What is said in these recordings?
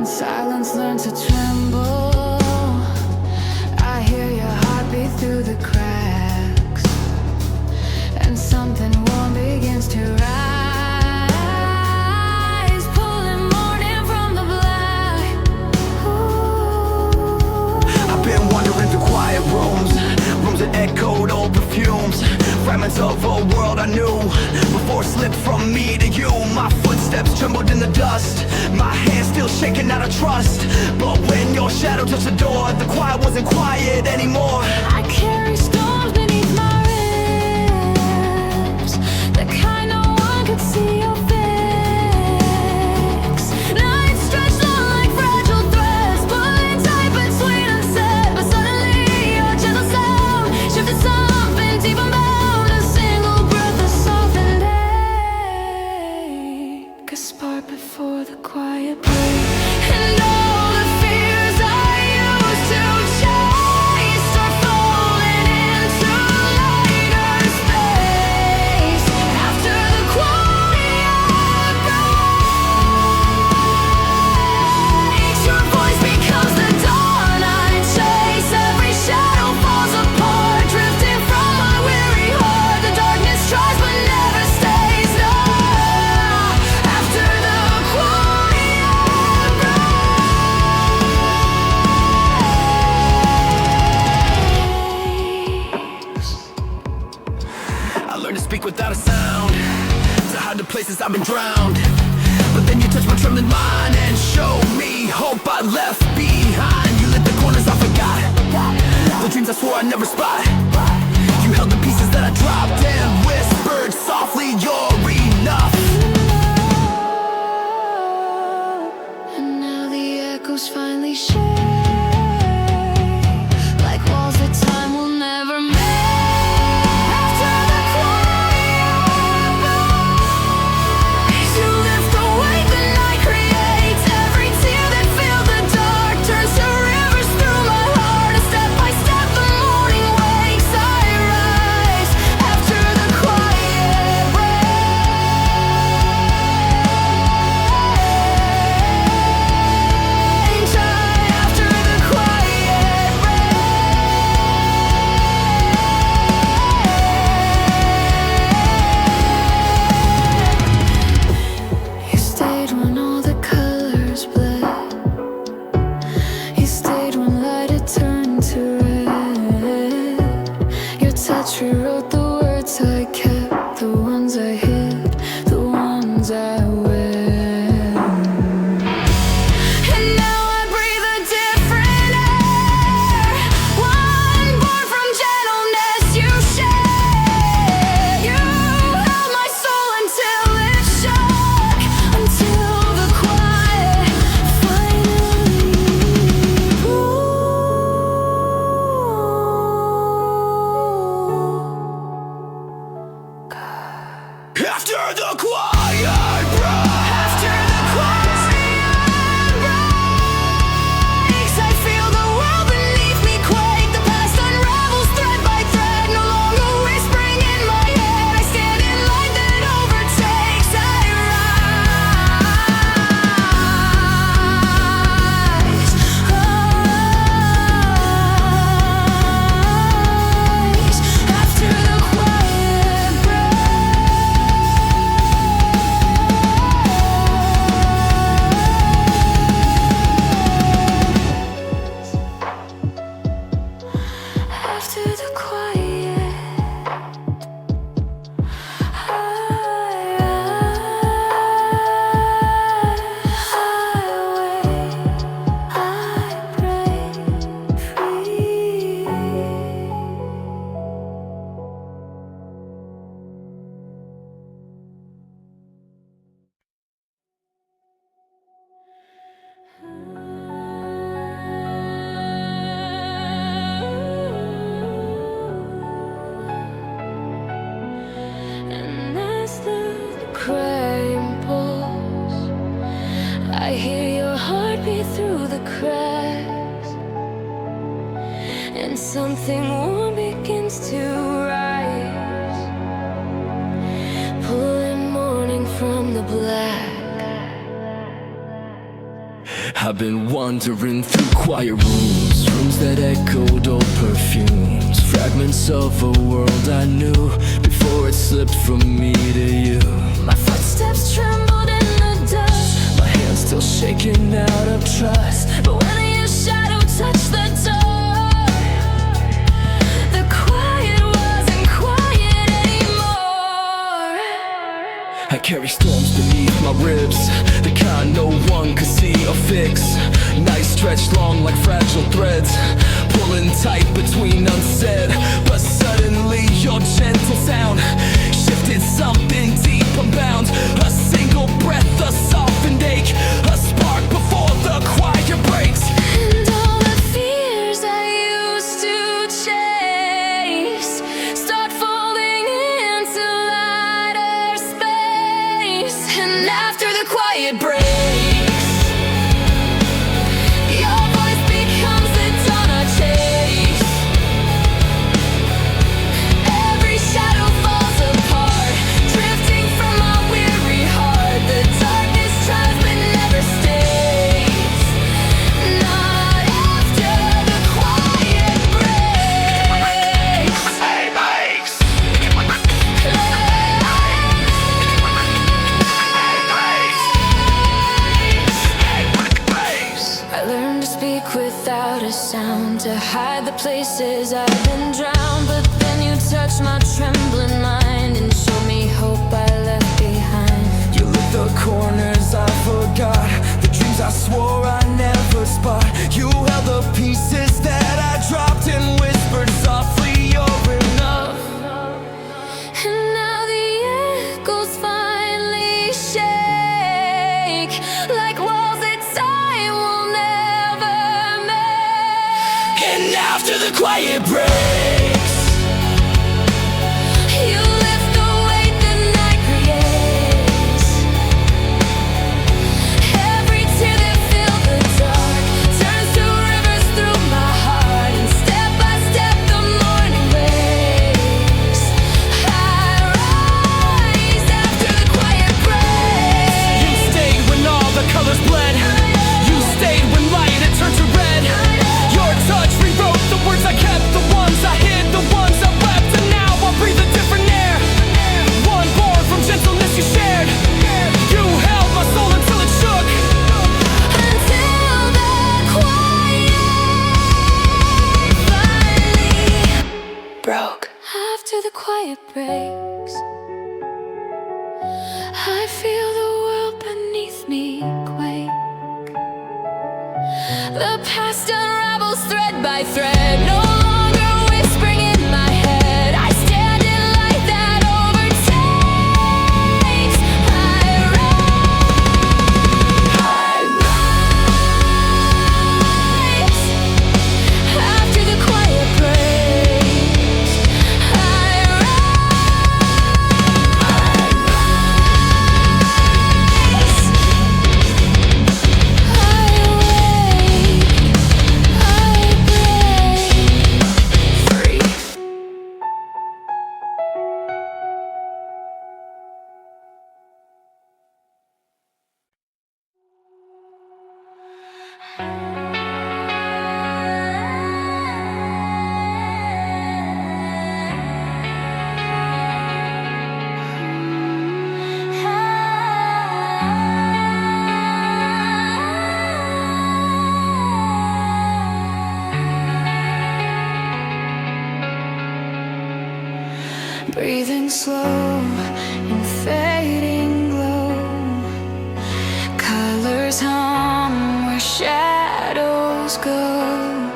Silence learn to tremble. I hear your heartbeat through the cracks, and something warm begins to rise, pulling morning from the black. Ooh. I've been wandering through quiet rooms that echoed old perfumes, fragments of a world I knew before it slipped from me to you. My footsteps trembled in the dust, my hands still shaking out of trust. But when your shadow touched the door, the quiet wasn't quiet anymore. I carry storms beneath my ribs, the kind no one could see or fix. Nights stretched long like fragile threads, pulling tight between unsaid. But suddenly your gentle sound shifted something deep unbound. A single breath of softened ache, a spark before the quiet break. And all the fears I used to chase start falling into lighter space. After the quiet breaks, your voice becomes the dawn I chase. Every shadow falls apart, drifting from my weary heart. The darkness tries but never stays. No, after the quiet breaks. I learned to speak without a sound, to hide the places I've been drowned. But then you touched my trembling mind and showed me hope I left behind. You lit the corners I forgot, the dreams I swore I'd never spot. You held the pieces that I dropped and whispered softly, you're enough. And now the echoes finally shake, like walls that time will never make. After the quiet breaks, you lift the weight the night creates. Every tear that filled the dark turns to rivers through my heart. And step by step the morning wakes. I rise after the quiet breaks. After the quiet breaks. You stayed when all the colors bled. You stayed when light had turned to red. Your touch rewrote the words I kept, the ones I hid, the ones I wear. And now I breathe a different air, one born from gentleness you share. You held my soul until it shook, until the quiet finally After the quiet breaks, After the quiet breaks, I feel the world beneath me quake. The past unravels thread by thread, no longer whispering in my head. I stand in light that overtakes. I rise after the quiet breaks. After the quiet, I break free. And as the crying pulls, I hear your heartbeat through the cracks, and something warm begins to rise, pulling morning from the black. I've been wandering through quiet rooms, rooms that echoed old perfumes, fragments of a world I knew before it slipped from me to you. My footsteps trembled in the dust, My hands still shaking out of trust, but when your shadow touched the door, the quiet wasn't quiet anymore. I carry storms beneath my ribs, the kind no one could see or fix. Nights stretched long like fragile threads, pulling tight between unsaid. But suddenly your gentle sound shifted something deep unbound. A single breath, a softened ache, a spark before the quiet breaks. And all the fears I used to chase start falling into lighter space. And after the quiet breaks, your voice becomes the dawn I chase. Every shadow falls apart, drifting from my weary heart. The darkness tries but never stays, not after the quiet breaks. I learned to speak without a sound, to hide the places I've been drowned. But then you touched my trembling mind and showed me hope I left behind. You lit the corners I forgot, the dreams I swore I never spot. You held the pieces that I dropped and whispered softly, you're enough. And now the echoes finally shake, like walls that time will never make. And after the quiet breaks, You lift the weight the night creates. Every tear that filled the dark turns to rivers through my heart. And step by step the morning wakes. I rise after the quiet breaks. you stayed when all the colors bled. You stayed when light had turned to red. Your touch rewrote the words I kept, the ones I hid, the ones I wept. And now I breathe a different air, one born from gentleness you shared. You held my soul until it shook. Until the quiet finally broke. After the quiet breaks, I feel the world beneath me quake. The past unravels thread by thread, no longer whispering in my head. I stand in light that overtakes. I rise after the quiet breaks. I rise. I wake. I break free. Breathing slow in fading glow, colors hum where shadows go.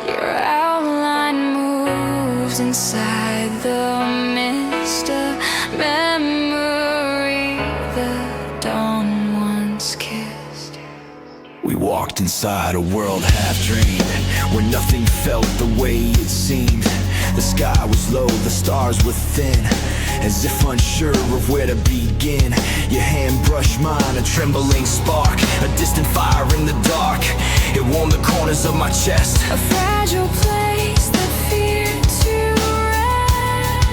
Your outline moves inside the mist of memory the dawn once kissed. We walked inside a world half dreamed, where nothing felt the way it seemed. The sky was low, the stars were thin, as if unsure of where to begin. Your hand brushed mine, a trembling spark, a distant fire in the dark. It warmed the corners of my chest. A fragile place that feared to rest.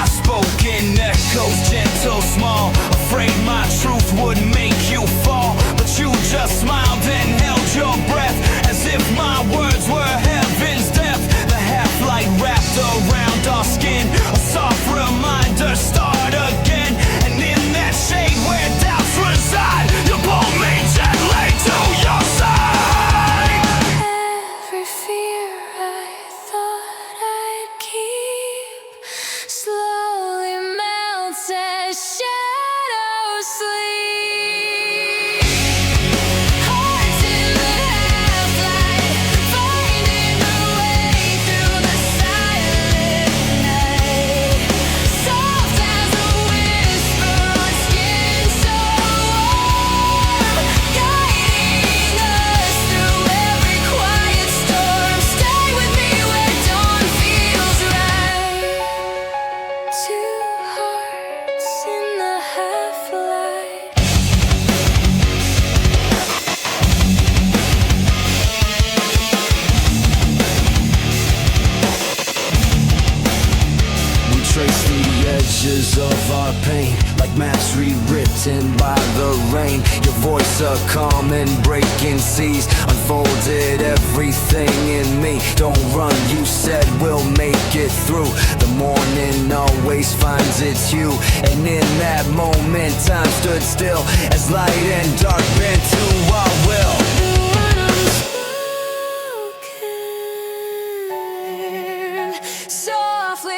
I spoke in echoes, gentle, small, afraid my truth would make you fall. But you just smiled and by the rain. Your voice a calm and breaking seas unfolded everything in me. Don't run, you said we'll make it through. The morning always finds its hue, and in that moment time stood still as light and dark bent to our will. Softly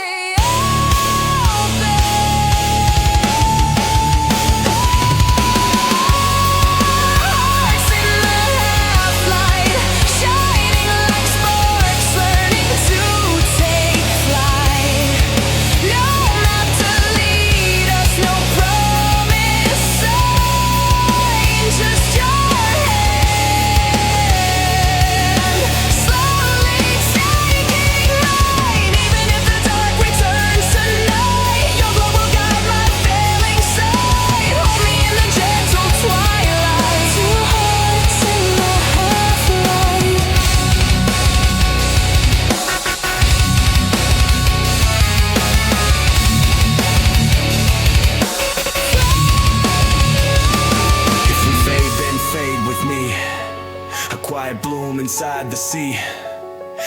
bloom inside the sea.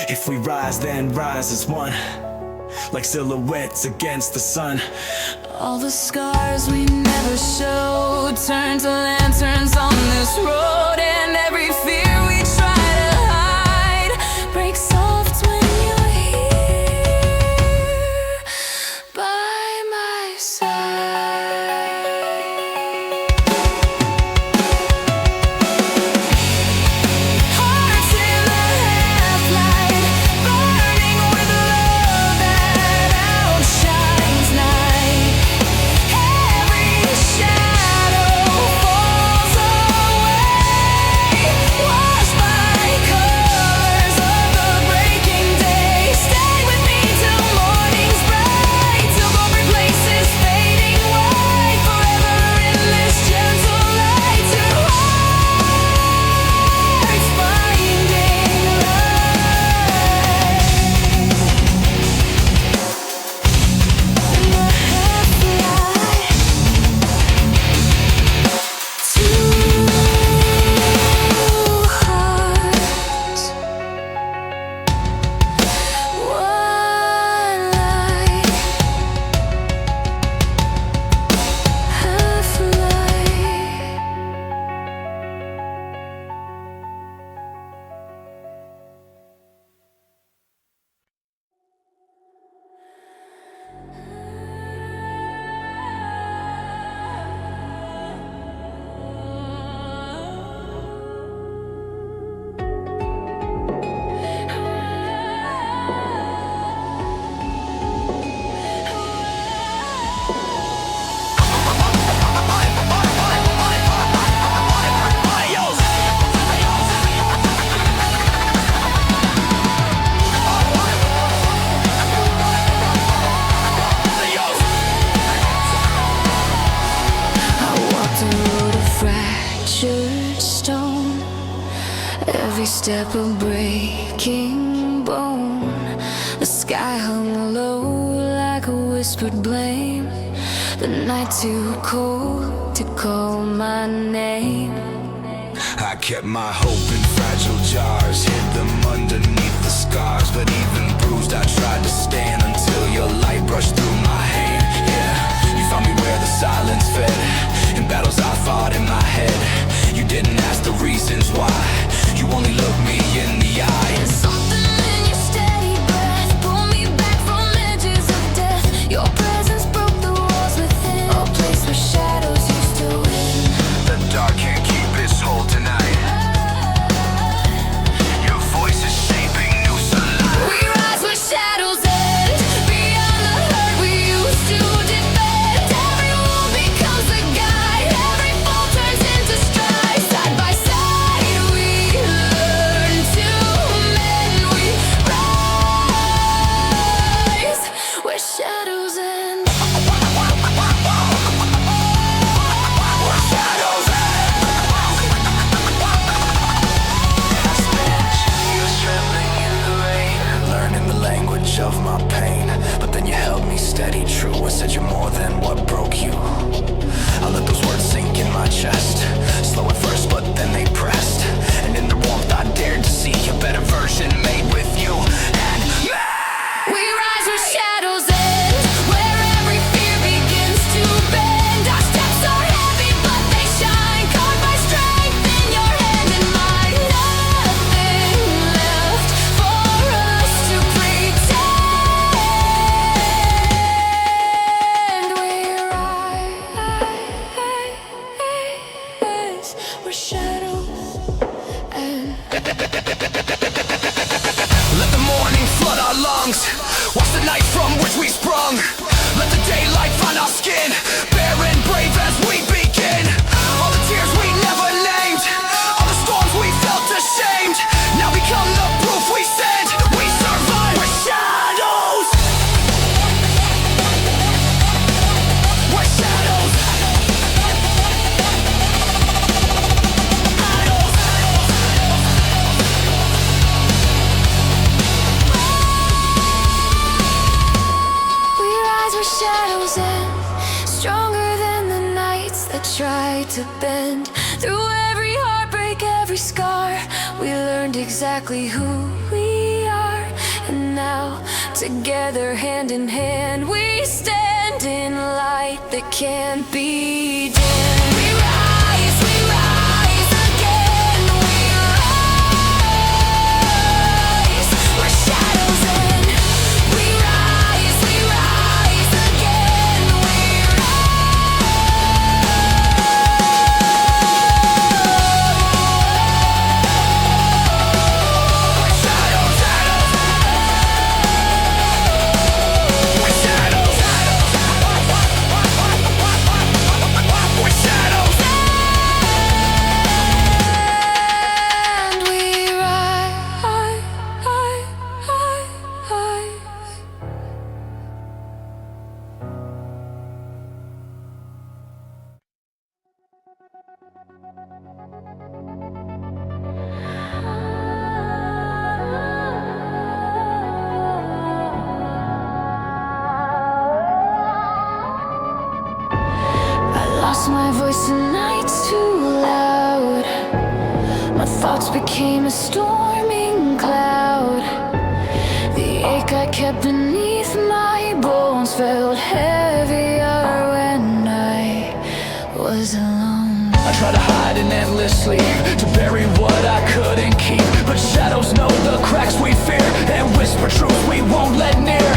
If we rise, then rise as one, like silhouettes against the sun. all the scars we never showed turn to lanterns on this road, and every fear we try to hide breaks soft when you're here by my side. Hearts in the half-light, burning with love that outshines night. Every shadow falls away, washed by colors of the breaking day. Stay with me till morning's bright, till broken places fading white, forever in this gentle light. Two hearts finding every step a breaking bone. The sky hung low like a whispered blame. The night too cold to call my name. I kept my hope in fragile jars, hid them underneath the scars. But even bruised, I tried to stand until your light brushed through my hand. Yeah, you found me where the silence fed, in battles I fought in my head. You didn't ask the reasons why, you only looked me in the eye. And something in your steady breath pulled me back from edges of death. Your presence broke the walls within, a place where shadows used to win. The dark can't keep its hold tonight. Your voice is shaping new sunlight. We rise where shadows end, beyond the hurt we used to defend. Every wall becomes a guide, every fall turns into stride. Side by side we learn rise, we're shadows. And let the morning flood our lungs. Watch the night from which we sprung. Let the daylight find our skin. Bare and brave as we begin. All the tears we never named, all the storms we felt ashamed, now become the proof we send. We survive. We're shadows. We're shadows. we rise, we're shadows, and stronger than the nights that try to bend. Through every heartbreak, every scar, we learned exactly who we are. And now, together, hand in hand, we stand in light that can't be dimmed. We rise again. We rise. We're shadows and we rise again. We and we rise. I lost my voice and nights too loud. My thoughts became a storming cloud. The ache I kept beneath my bones felt heavier when I was alone. I try to hide in endless sleep, to bury what I couldn't keep. But shadows know the cracks we fear, and whisper truth we won't let near.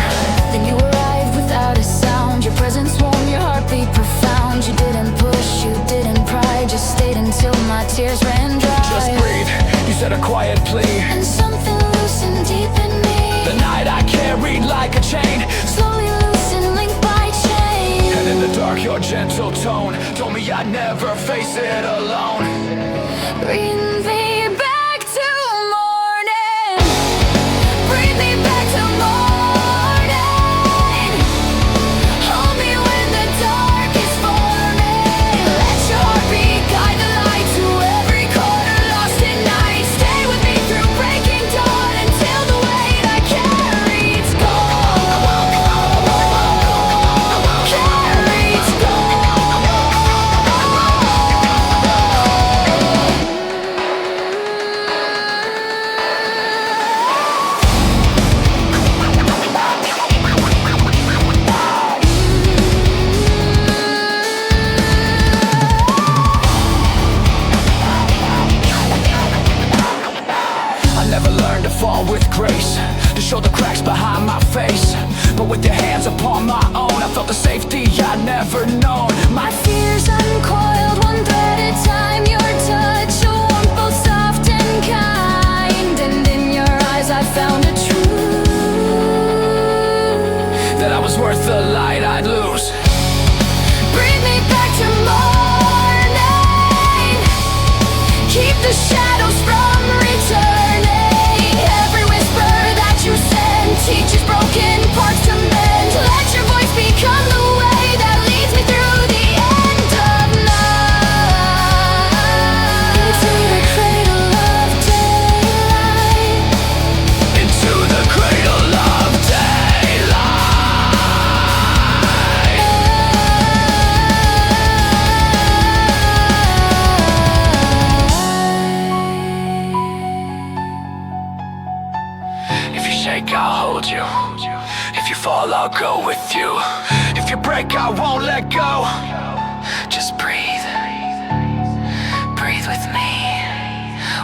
Then you arrived without a sound. Your presence warm, your heartbeat profound. You didn't push, you didn't pry, just stayed until my tears ran dry. Just breathe, you said a quiet plea. And something loosened deep in me. The night I carried like a chain, Slowly loosened, link by chain. and in the dark your gentle tone told me I'd never face it alone. Bring me back to morning. Bring me back to morning. Hold me when the dark is forming. Let your heartbeat guide the light to every corner lost in night. Stay with me through breaking dawn until the weight I carry's gone. Carry's gone. I never learned to fall with grace, to show the cracks behind my face. But with your hands upon my own, I felt the safety I'd never known. My fears uncoiled one thread at a time. Your touch, a warmth both soft and kind. And in your eyes I found a truth. That I was worth the light I'd lose. Bring me back to morning. Keep the shadows from returning. Every whisper that you send teaches broken parts to mend. Let your voice become the way that leads me through the end of night. Into the cradle of daylight. Into the cradle of daylight. If you shake, I'll hold you. If you fall, I'll go with you. If you break, I won't let go. Just breathe. Breathe with me.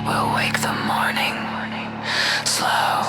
We'll wake the morning slow.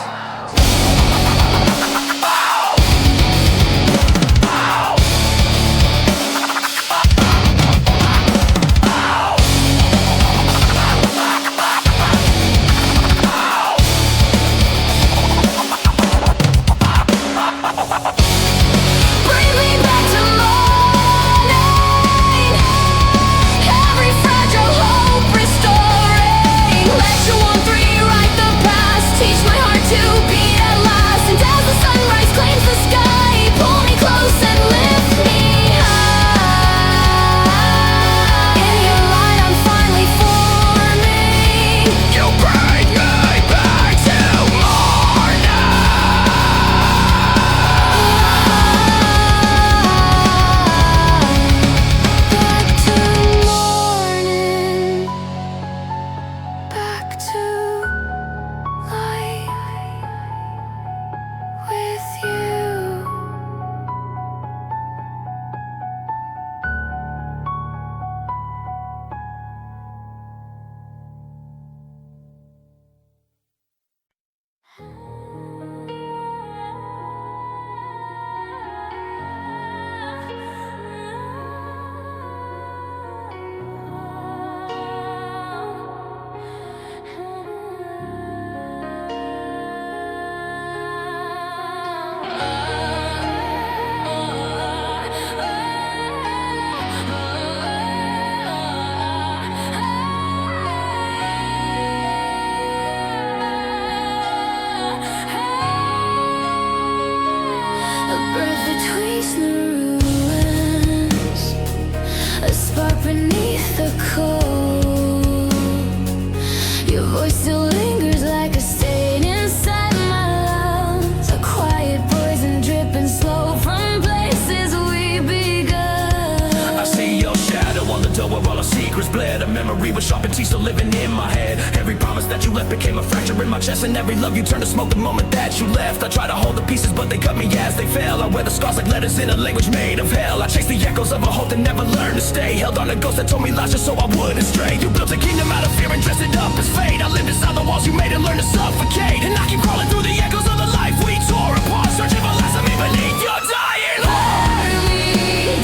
memory with sharpened teeth still living in my head. Every promise that you left became a fracture in my chest, and every love you turned to smoke the moment that you left. I tried to hold the pieces but they cut me as they fell. I wear the scars like letters in a language made of hell. I chased the echoes of a hope that never learned to stay. Held on to ghosts that told me lies just so I wouldn't stray. You built a kingdom out of fear and dressed it up as fate. I lived inside the walls you made and learned to suffocate, and I keep crawling through the echoes of the life we tore apart, searching for less of me beneath your dying heart. Burn me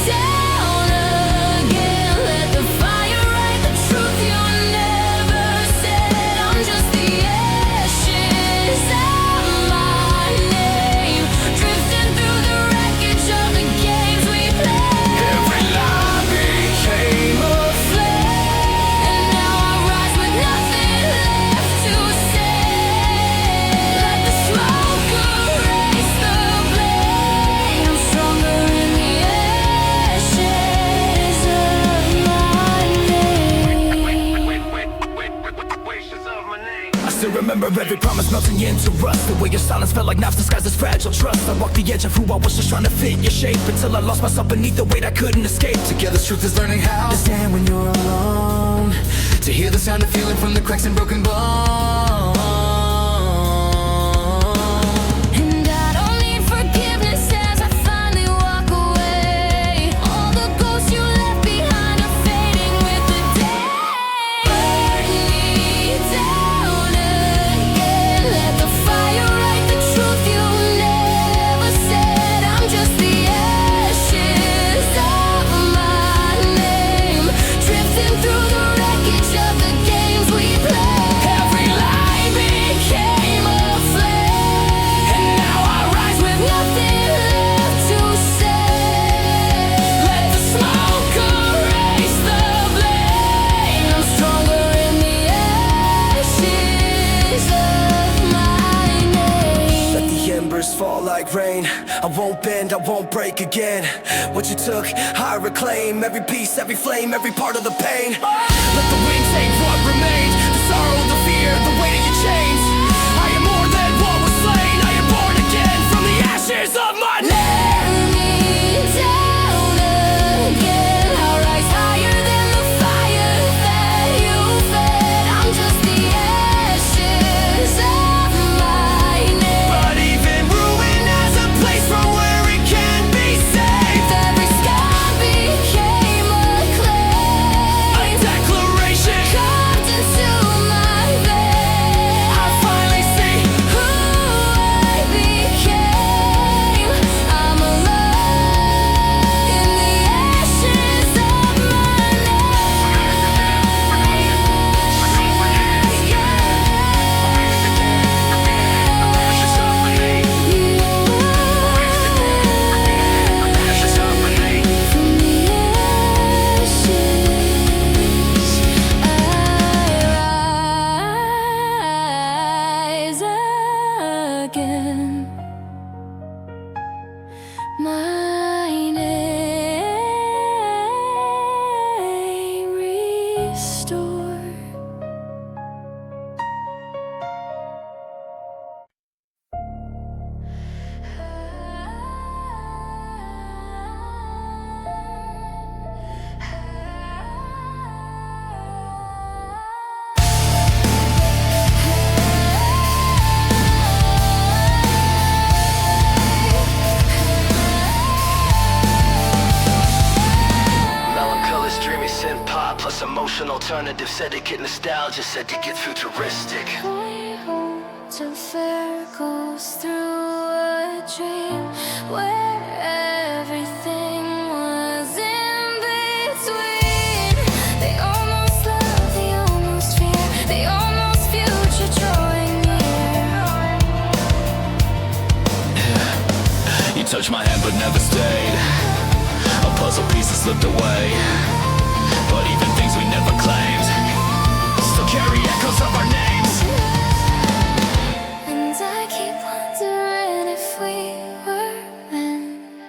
down again. Let the fire write the truth you never said. I'm just the ashes of my name, drifting through the wreckage of the games we played. Every lie became a Flame, and now I rise with nothing left to say. Let the smoke erase the blame. I'm stronger in the ashes of my name. I still remember every promise melting into rust. The way your silence felt like knives disguised as fragile trust. I walked the edge of who I was, just trying to fit your shape, until I lost myself beneath the weight I couldn't escape. Together's truth is learning how to stand when you're alone, to hear the sound of feeling from the cracks and broken bones. And I don't need forgiveness as I finally walk away. All the ghosts you left behind are fading with the day. Burn me down again. Let the fire write the truth you never said. I'm just the ashes of my name, drifting through the wreckage of the games we played. Every lie Became a flame, and now I rise with nothing left to say. Let the smoke Erase the blame. I'm stronger in the ashes of my name. let the embers fall like rain. I won't bend, I won't break again. What you took, I reclaim. Every piece, every flame, every part of the pain. Let the wind take what remains. The sorrow, the fear, the weight of your chains. I am more than what was slain. I am born again from the ashes of my name. Burn me down again. I'll rise higher than the fire that you fed. I'm just the ashes of my name. But even ruin has a place from where it can be saved. Every scar became a clay, A declaration. carved into my veins. I finally see Who I became. I'm alone in the ashes of my Rise again. My name restored. melancholy, dreamy synth pop plus emotion alternative. Said to get nostalgia, said to get futuristic. My holds a fair goes through a dream where everything was in between. They almost love, they almost fear, they almost future drawing near. You touched my hand but never stayed. A puzzle piece that slipped away. But even things we never claimed still carry echoes of our names. And I keep wondering if we were meant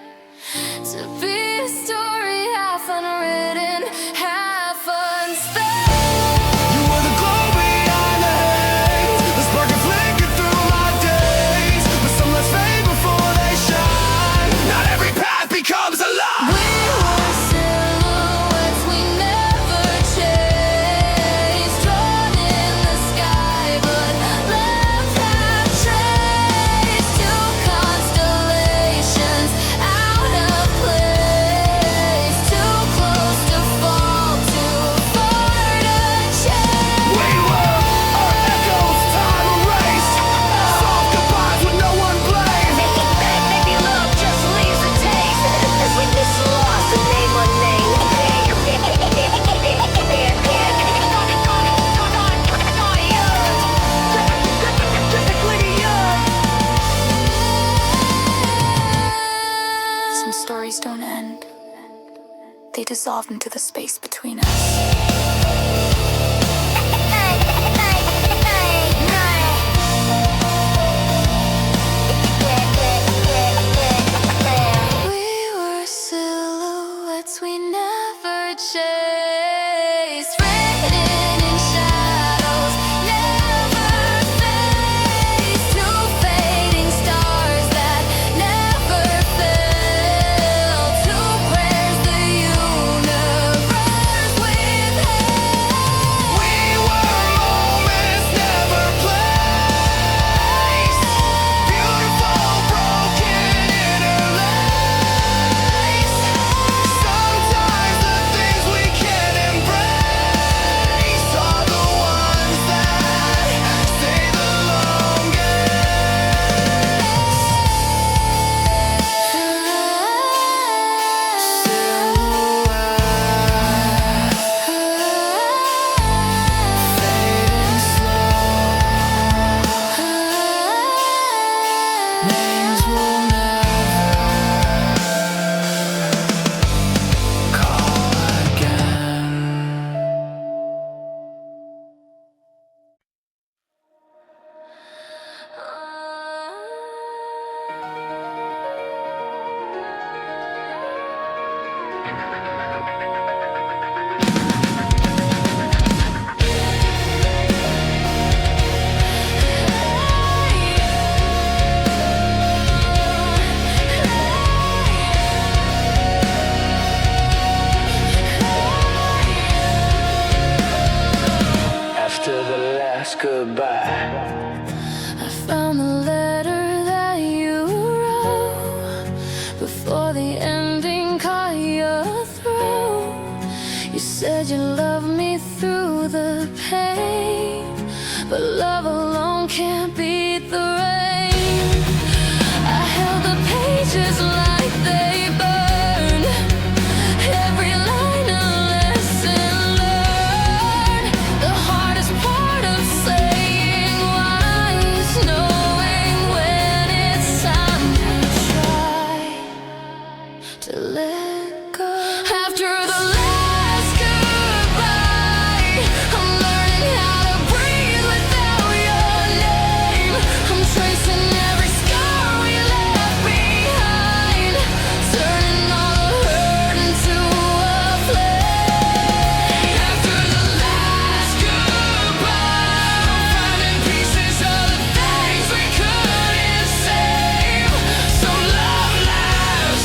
to be a story half unwritten, half unspent. You were the glow behind the haze, the spark that flickered through my days. But some less fade before they shine. Not every path becomes a lie. We were silhouettes we never dissolved into the space between us. We were silhouettes we never chased, written in shadows, never faced. Two fading stars that never fell. Two prayers the universe withheld. We were moments never placed, beautiful broken interlace. Sometimes the things we can't embrace are the ones that stay the names we'll never call again. After the last goodbye, I found the letter that you wrote before the ending caught your throat. You said you loved me through the pain, but love alone can't beat the rain. I held the pages like they burned, every line a lesson learned. The hardest part of saying wise, knowing when it's time to try to let go. After the last goodbye, I'm learning how to breathe without your name. I'm tracing every scar we left behind, turning all the hurt into a flame. after the last goodbye, I'm finding pieces of the things we couldn't save. Some love lives,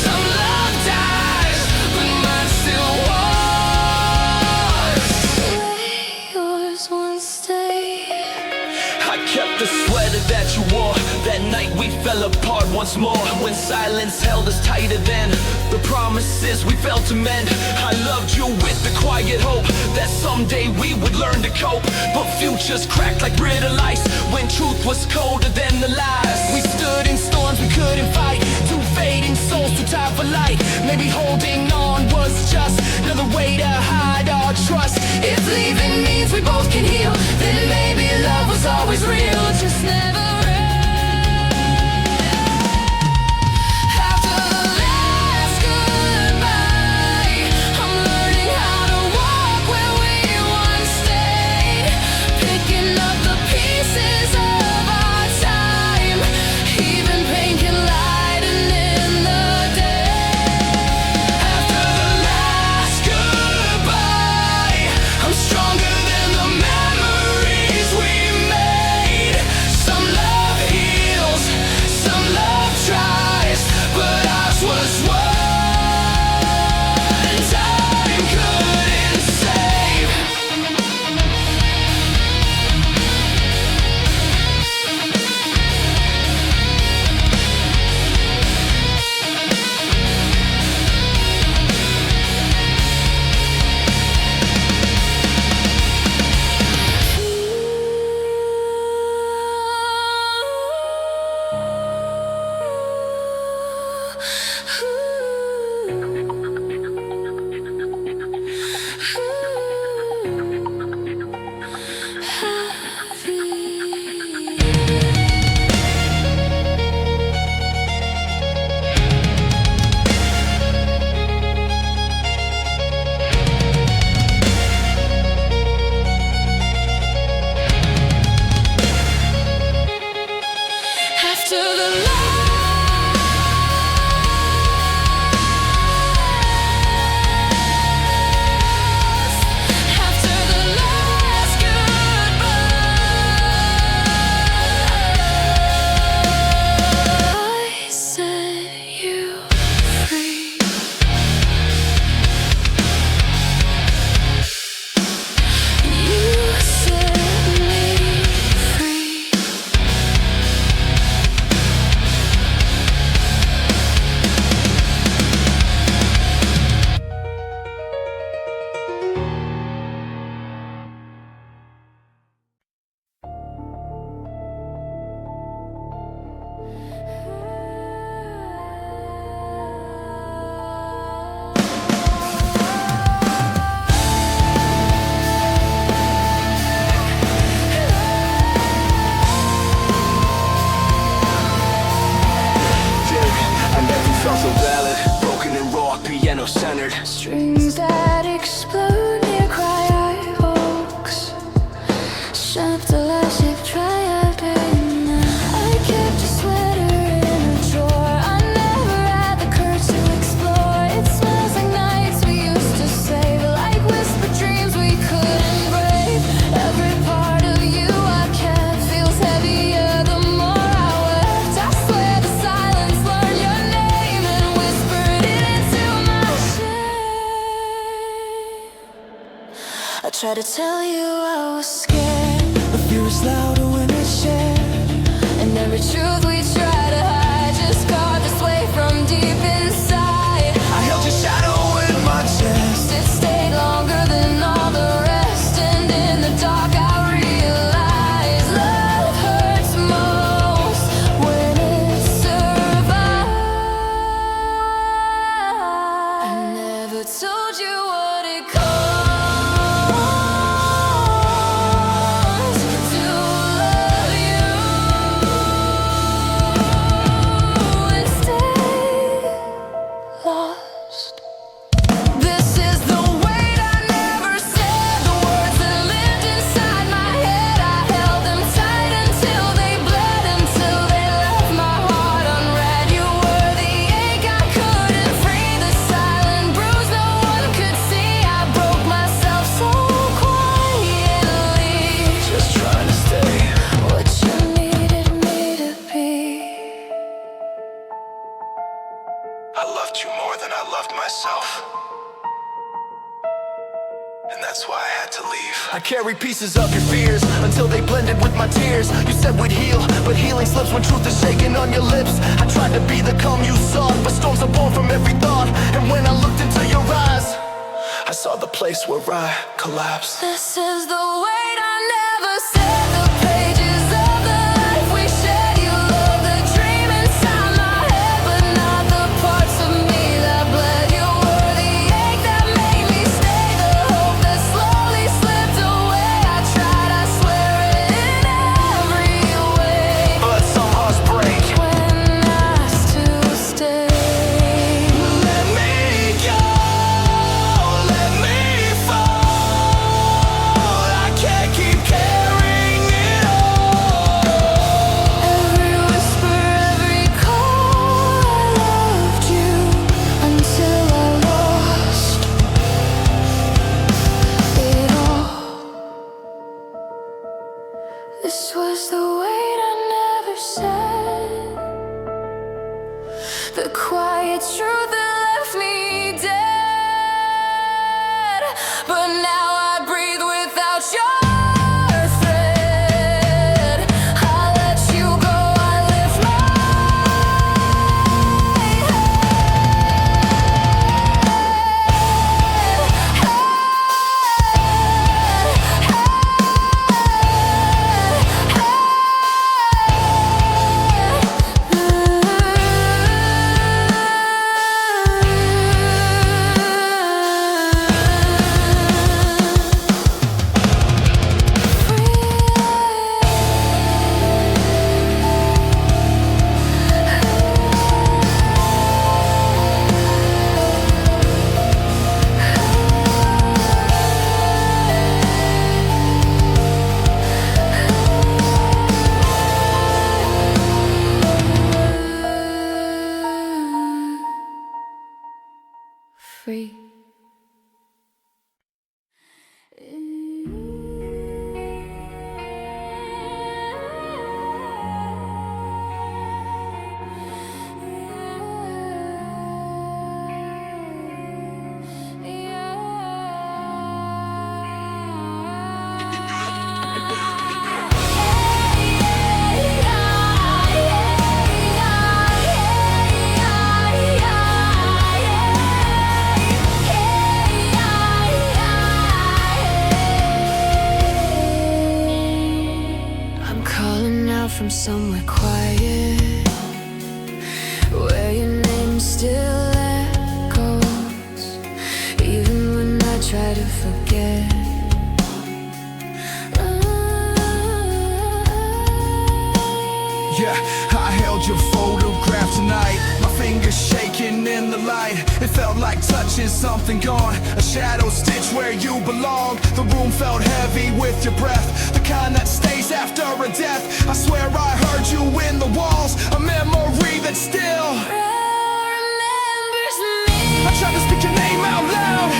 some love dies, but mine still was. Yours won't stay. I kept the sweater that you wore that night we fell apart once more. When silence held us tighter than the promises we failed to mend. I loved you with the quiet hope that someday we would learn to cope. But futures cracked like brittle ice when truth was colder than the lies. We stood in storms we couldn't fight, two fading souls too tired for light. Maybe holding on was just another way to hide our trust. If leaving means we both can heal, then maybe love was always real, just never real. After the last goodbye, I'm learning how to walk where we once stayed, picking up the pieces of our time. Even pain can lighten in the day. After the last goodbye, I'm stronger than the memories we made. tried to tell you I was scared, The fear is louder when it's shared. and every truth we try to hide just carved its way from deep inside. I held your shadow in my chest. It stayed longer than all the rest, and in the dark I realized love hurts most when it survives. I never told you what it costs to love you and stay lost. This is the weight I never said, the words that lived inside my head. I held them tight until they bled, until they left my heart unread. You were the ache I couldn't free, the silent bruise no one could see. I broke myself so quietly, Just trying to stay. what you needed me to be. I loved you more than I loved myself. And that's why I had to leave. I carry pieces of your fears until they blended with my tears. You said we'd heal, but healing slips when truth is shaking on your lips. I tried to be the calm you sought, but storms are born from every thought. And when I looked into your eyes, I saw the place where I collapsed. This is the weight I never said, the pages of the life we shared. You love the dream inside my head, but not the parts of me that bled. You were the ache that made me stay, the hope that slowly slipped away. I tried, I swear it, in every way, But some hearts break. when asked to stay. Let me go, let me fall. I can't keep carrying it all. Every whisper, every call, I loved you until I lost it all. This was the weight I never said, the quiet truth that left me dead. But now I breathe without your thread. I let you go, I lift my free. I'm calling out from somewhere quiet, where your name still echoes, even when I try to forget. Yeah, I held your photograph tonight. My fingers shaking in the light. It felt like touching something gone, a shadow stitch where you belong. The room felt heavy with your breath, the kind that stays after a death. I swear I heard you in the walls, a memory that still Remembers me. I tried to speak your name out loud,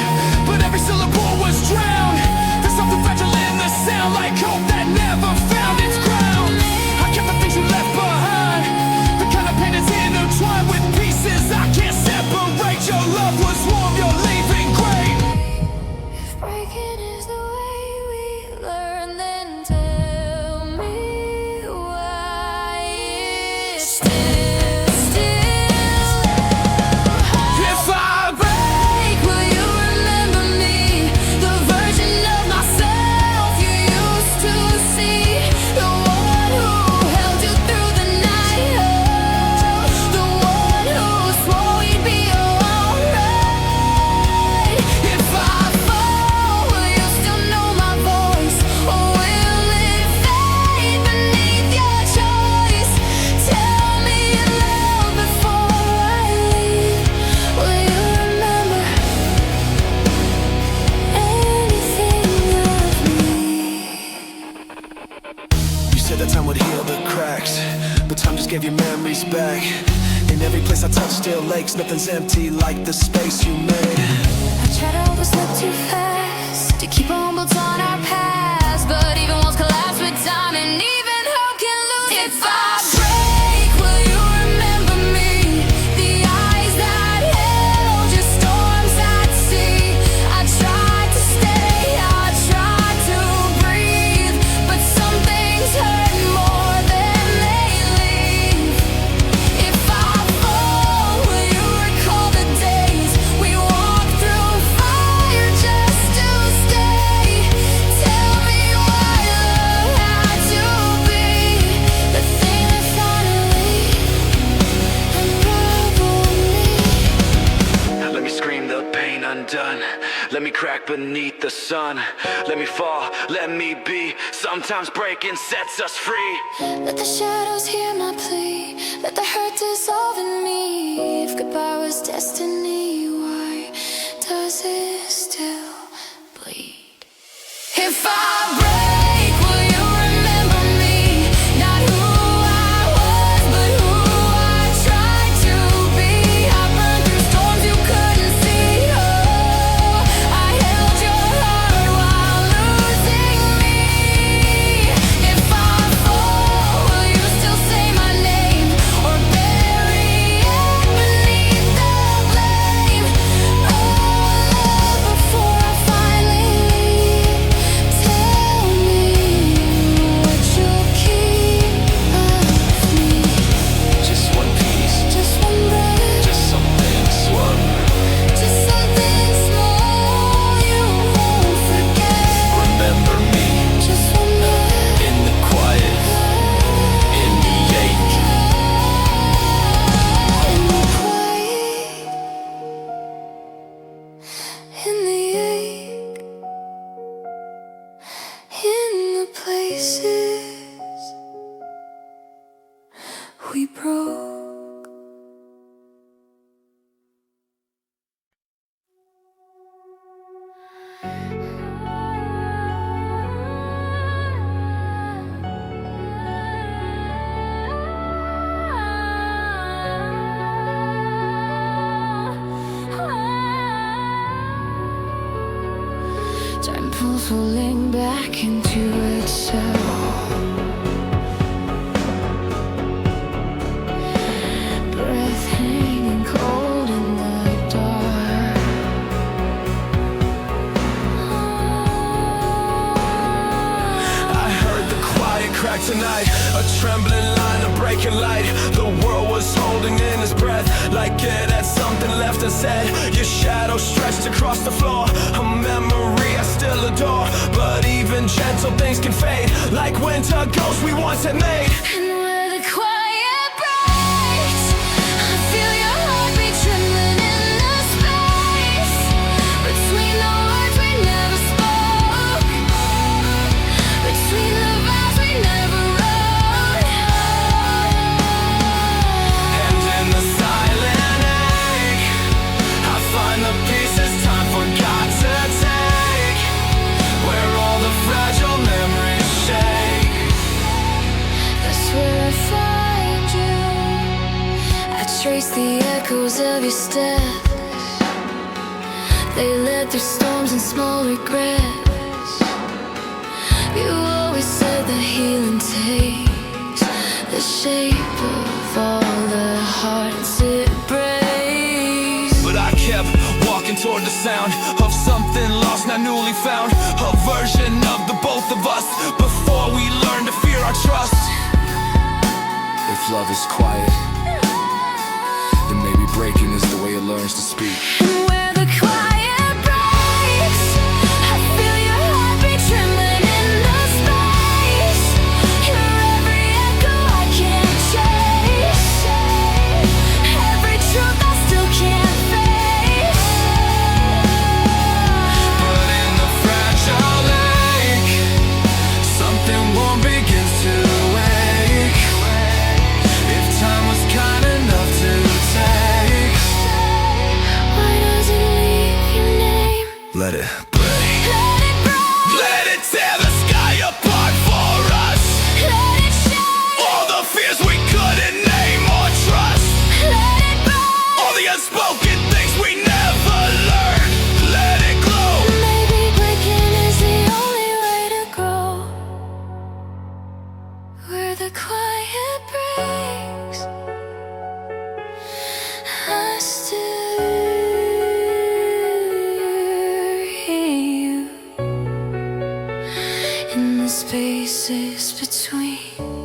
but every syllable was drowned. There's something fragile in the sound, like hope that never found its ground. I kept the things you left behind, the kind of pain that's intertwined with pieces I can't separate. Your love was warm, you're leaving great. If breaking is the way gave your memories back. In every place I touch still aches. Nothing's empty like the space you made. I try to always look too fast to keep on built on our past, but even walls collapse with time, and even hope can lose its vibe. Break, will you remember me? The eyes that held your storms at sea. I tried to stay, I tried to breathe, but some things hurt more than they leave. If I fall, will you recall the days we walked through fire just to stay? Tell me why love had to be the thing that finally unraveled me. Let me scream the pain undone. Let me crack beneath the sun. Let me fall, let me be. Sometimes breaking sets us free. Let the shadows hear my plea. Let the hurt dissolve in me. If goodbye was destiny, why does it still bleed? If I break, will you remember me? Not who I was, but who I tried to be. I burned through storms you couldn't see. Oh, I held your heart while losing me. If I fall, will you still say my name, or bury it beneath the blame? Oh, love, before I finally leave, tell me what you'll keep of me. Just one piece, Just one breath, just something swung. just something small you won't forget. Remember me Just one breath, in the quiet, in the ache. in the quiet, in the ache, in the places we broke. Time pulls falling back into itself. Breath hanging cold in the dark. I heard the quiet crack tonight, a trembling line, a breaking light. The world was holding in its breath, like it had something left unsaid. Your shadow stretched across the floor, a memory I still adore. But even gentle things can fade, like winter ghosts we once had made. And where the quiet breaks, I feel your heartbeat trembling in the space between the words we never spoke, between the vows we never wrote. And in the silent ache, I find the pieces time forgot to take, where all the fragile memories shake. That's where I find you. I trace the echoes of your steps. They led through storms and small regrets. You always said that healing takes the shape of all the hearts it breaks. But I kept walking toward the sound of something lost, not newly found. A version of the both of us, before we learn to fear our trust. If love is quiet, then maybe breaking is the way it learns to speak. And where the quiet breaks, I feel your heartbeat trembling in the space. You're every echo I can't chase, every truth I still can't face. But in the fragile lake, something warm begins to wake. If time was kind enough to take, Why does it leave your name? let it break. Let it break, Let it tear the sky apart for us. let it shake. All the fears we couldn't spaces between.